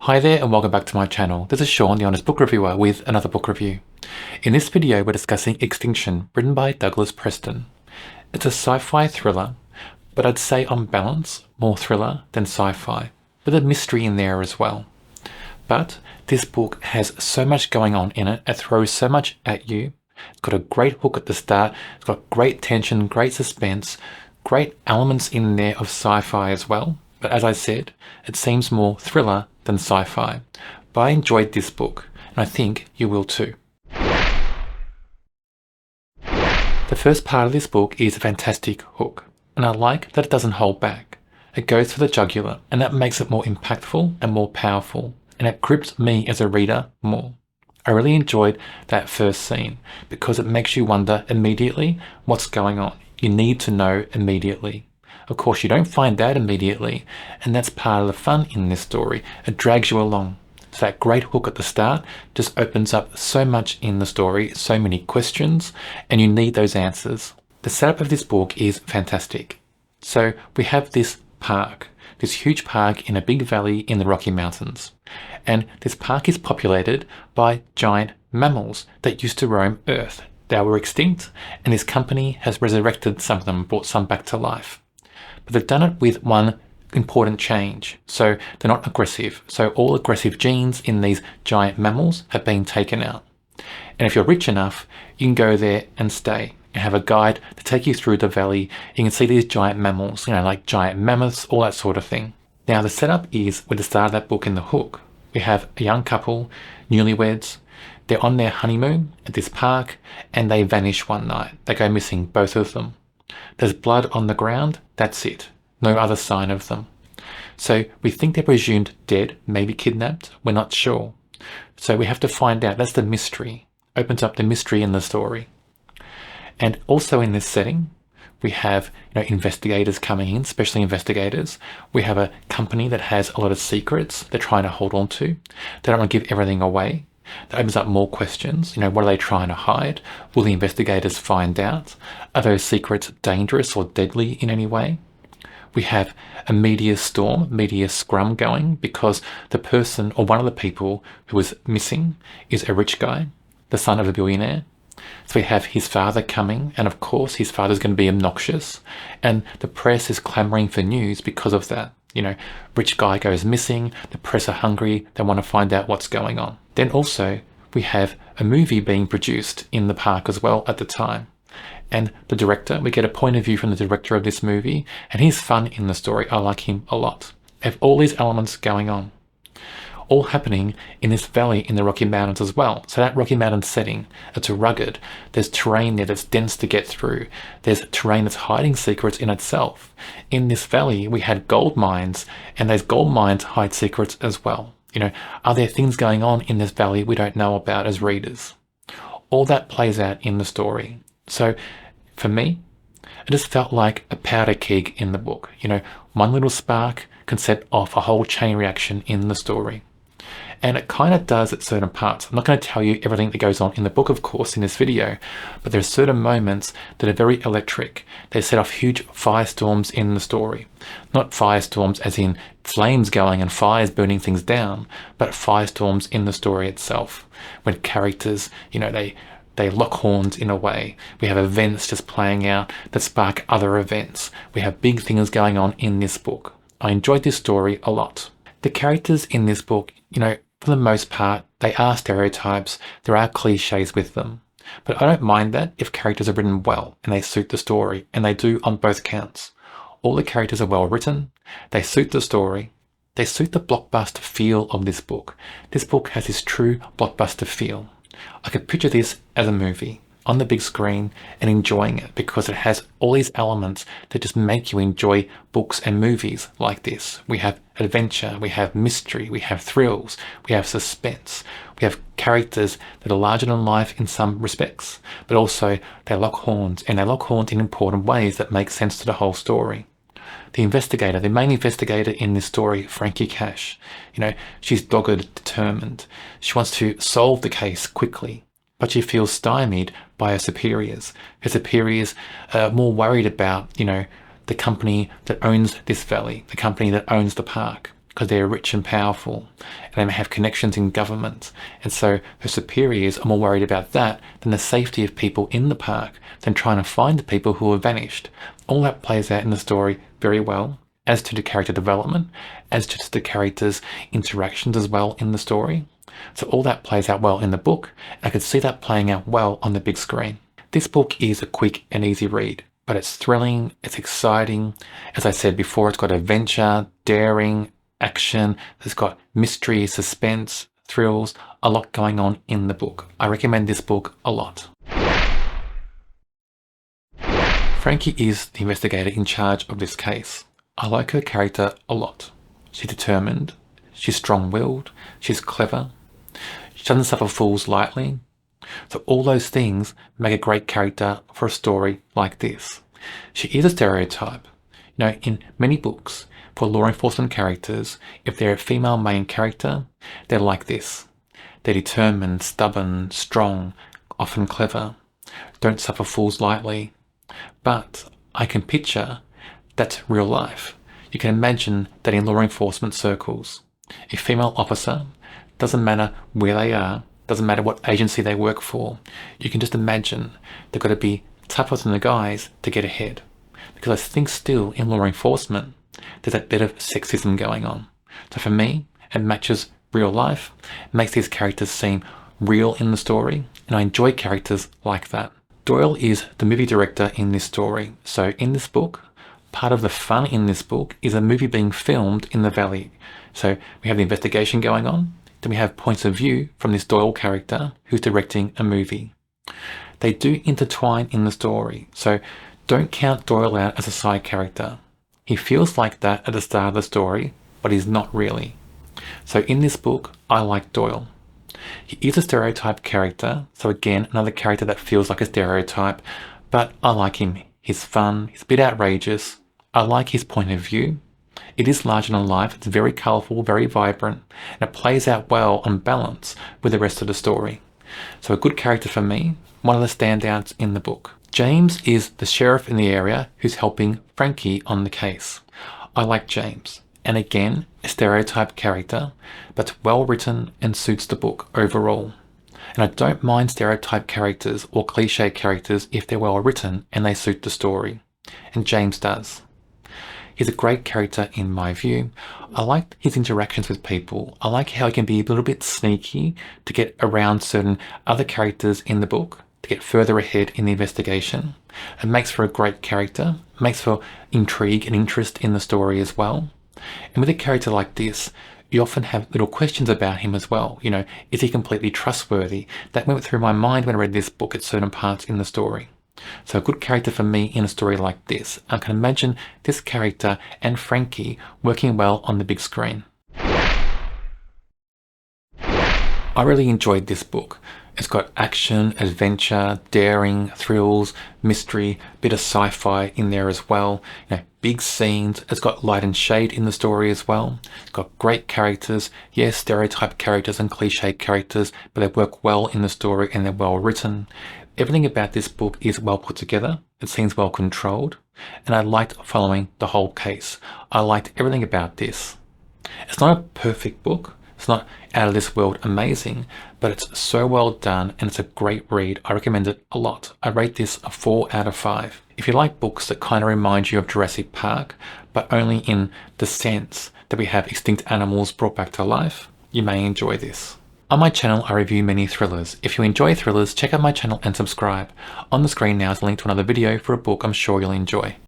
Hi there and welcome back to my channel. This is Sean, the Honest Book Reviewer, with another book review. In this video we're discussing Extinction, written by Douglas Preston. It's a sci-fi thriller, but I'd say on balance more thriller than sci-fi, with a mystery in there as well. But this book has so much going on in it, it throws so much at you. It's got a great hook at the start, it's got great tension, great suspense, great elements in there of sci-fi as well. But as I said, it seems more thriller than sci-fi. But I enjoyed this book, and I think you will too. The first part of this book is a fantastic hook, and I like that it doesn't hold back. It goes for the jugular, and that makes it more impactful and more powerful, and it grips me as a reader more. I really enjoyed that first scene, because it makes you wonder immediately what's going on. You need to know immediately. Of course, you don't find out immediately, and that's part of the fun in this story. It drags you along. So that great hook at the start just opens up so much in the story, so many questions, and you need those answers. The setup of this book is fantastic. So we have this park, this huge park in a big valley in the Rocky Mountains. And this park is populated by giant mammals that used to roam Earth. They were extinct, and this company has resurrected some of them, brought some back to life. But they've done it with one important change. So they're not aggressive. So all aggressive genes in these giant mammals have been taken out. And if you're rich enough, you can go there and stay and have a guide to take you through the valley. You can see these giant mammals, like giant mammoths, all that sort of thing. Now the setup is with the start of that book in the hook. We have a young couple, newlyweds. They're on their honeymoon at this park and they vanish one night. They go missing, both of them. There's blood on the ground, that's it. No other sign of them. So we think they're presumed dead, maybe kidnapped, we're not sure. So we have to find out, that's the mystery. Opens up the mystery in the story. And also in this setting, we have investigators coming in, special investigators. We have a company that has a lot of secrets they're trying to hold on to. They don't want to give everything away. That opens up more questions. What are they trying to hide? Will the investigators find out? Are those secrets dangerous or deadly in any way? We have a media storm, media scrum going because the person or one of the people who was missing is a rich guy, the son of a billionaire. So we have his father coming, and of course his father's going to be obnoxious, and the press is clamoring for news because of that. Rich guy goes missing, the press are hungry, they want to find out what's going on. Then also, we have a movie being produced in the park as well at the time. And the director, we get a point of view from the director of this movie, and he's fun in the story. I like him a lot. They have all these elements going on. All happening in this valley in the Rocky Mountains as well. So that Rocky Mountain setting, it's rugged. There's terrain there that's dense to get through. There's terrain that's hiding secrets in itself. In this valley, we had gold mines, and those gold mines hide secrets as well. Are there things going on in this valley we don't know about as readers? All that plays out in the story. So for me, it just felt like a powder keg in the book. One little spark can set off a whole chain reaction in the story. And it kind of does at certain parts. I'm not going to tell you everything that goes on in the book, of course, in this video, but there are certain moments that are very electric. They set off huge firestorms in the story. Not firestorms as in flames going and fires burning things down, but firestorms in the story itself. When characters, they lock horns in a way. We have events just playing out that spark other events. We have big things going on in this book. I enjoyed this story a lot. The characters in this book, for the most part, they are stereotypes. There are cliches with them. But I don't mind that if characters are written well and they suit the story, and they do on both counts. All the characters are well written. They suit the story. They suit the blockbuster feel of this book. This book has this true blockbuster feel. I could picture this as a movie on the big screen and enjoying it because it has all these elements that just make you enjoy books and movies like this. We have adventure, we have mystery, we have thrills, we have suspense, we have characters that are larger than life in some respects, but also they lock horns, and they lock horns in important ways that make sense to the whole story. The investigator, the main investigator in this story, Frankie Cash, she's dogged, determined. She wants to solve the case quickly, but she feels stymied by her superiors. Her superiors are more worried about, the company that owns this valley, the company that owns the park. because they're rich and powerful, and they may have connections in government, and so her superiors are more worried about that than the safety of people in the park, than trying to find the people who have vanished. All that plays out in the story very well, as to the character development, as to the characters' interactions as well in the story. So all that plays out well in the book. I could see that playing out well on the big screen. This book is a quick and easy read, but it's thrilling, it's exciting. As I said before, it's got adventure, daring, action, it's got mystery, suspense, thrills, a lot going on in the book. I recommend this book a lot. Frankie is the investigator in charge of this case. I like her character a lot. She's determined, she's strong-willed, she's clever, she doesn't suffer fools lightly. So all those things make a great character for a story like this. She is a stereotype. You know, in many books, for law enforcement characters, if they're a female main character, they're like this. They're determined, stubborn, strong, often clever, don't suffer fools lightly. But I can picture that's real life. You can imagine that in law enforcement circles, a female officer, doesn't matter where they are, doesn't matter what agency they work for, you can just imagine they've got to be tougher than the guys to get ahead. Because I think still in law enforcement, there's that bit of sexism going on. So for me, it matches real life, it makes these characters seem real in the story, and I enjoy characters like that. Doyle is the movie director in this story. So in this book, part of the fun in this book is a movie being filmed in the valley. So we have the investigation going on, then we have points of view from this Doyle character who's directing a movie. They do intertwine in the story, so don't count Doyle out as a side character. He feels like that at the start of the story, but he's not really. So in this book, I like Doyle. He is a stereotype character, so again, another character that feels like a stereotype, but I like him. He's fun, he's a bit outrageous. I like his point of view. It is larger than life, it's very colourful, very vibrant, and it plays out well on balance with the rest of the story. So a good character for me, one of the standouts in the book. James is the sheriff in the area who's helping Frankie on the case. I like James, and again, a stereotype character, but well written and suits the book overall. And I don't mind stereotype characters or cliche characters if they're well written and they suit the story. And James does. He's a great character in my view. I like his interactions with people. I like how he can be a little bit sneaky to get around certain other characters in the book, to get further ahead in the investigation. It makes for a great character, makes for intrigue and interest in the story as well. And with a character like this, you often have little questions about him as well. You know, is he completely trustworthy? That went through my mind when I read this book at certain parts in the story. So a good character for me in a story like this. I can imagine this character and Frankie working well on the big screen. I really enjoyed this book. It's got action, adventure, daring, thrills, mystery, bit of sci-fi in there as well. You know, big scenes. It's got light and shade in the story as well. It's got great characters. Yes, stereotype characters and cliche characters, but they work well in the story and they're well written. Everything about this book is well put together. It seems well controlled. And I liked following the whole case. I liked everything about this. It's not a perfect book. It's not out of this world amazing, but it's so well done and it's a great read. I recommend it a lot. I rate this a 4 out of 5. If you like books that kind of remind you of Jurassic Park, but only in the sense that we have extinct animals brought back to life, you may enjoy this. On my channel, I review many thrillers. If you enjoy thrillers, check out my channel and subscribe. On the screen now is a link to another video for a book I'm sure you'll enjoy.